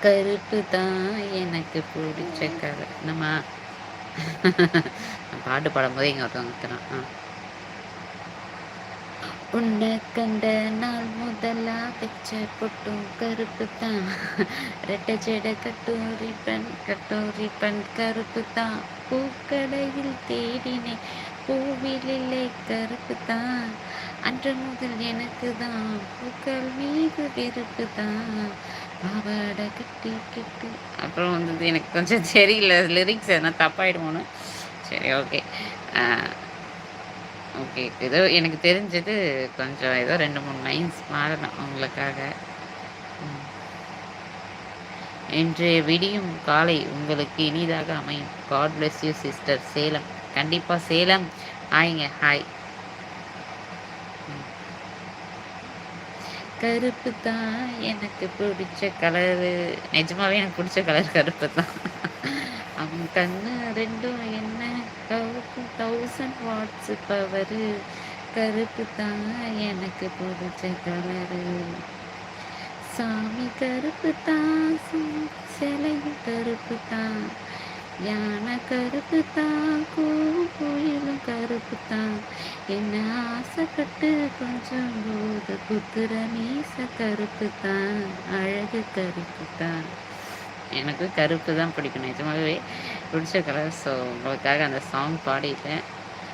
கருப்பு தான் எனக்கு பிடிச்ச கலர். நம்ம பாட்டு பாடும்போது இங்க ஒருத்தவங்க நிக்கிறான். உன்னை கண்ட நாள் முதலா வச்ச பொட்டும் கருப்பு தான். ரெட்டை ஜடை கட்டும் ரிப்பன் கருப்பு தான். பூக்கடையில் தேடினேன் பூவில் இல்லை கருப்பு தான். அன்று முதல் எனக்கு தான் பூக்கள் மீது வெறுப்பு தான். பாவாடை கட்டி கட்டி அப்புறம் வந்தது எனக்கு கொஞ்சம் தெரியல லிரிக்ஸ் எதனா தப்பாயிடுமோன்னு. சரி, ஓகே. ஓகே, ஏதோ எனக்கு தெரிஞ்சது கொஞ்சம் ஏதோ 2, 3 லைன்ஸ் மாறணும் உங்களுக்காக. இன்றைய விடியும் காலை உங்களுக்கு இனிதாக அமையும். God bless you sister. Salem. கண்டிப்பாக சேலம். ஹாய்ங்க, ஹாய். கருப்பு தான் எனக்கு பிடிச்ச கலரு. நிஜமாவே எனக்கு பிடிச்ச கலர் கருப்பு தான். அவன் கண்ணு ரெண்டும் என்ன 1000 வாட்ஸ் பவரு. கருப்பு தான் எனக்கு பிடிச்ச கலரு. சாமி கருப்பு தான், சிலையும் கருப்பு தான், யானை கருப்பு தான், கோயிலும் கருப்பு தான். என்ன ஆசைப்பட்டு கொஞ்சம் போது குத்துற மீச கருப்பு தான், அழகு கருப்பு தான். எனக்கு கருப்பு தான் பிடிக்கும். நிஜமாகவே பிடிச்ச கலர். ஸோ உங்களுக்காக அந்த சாங் பாடிட்டேன்.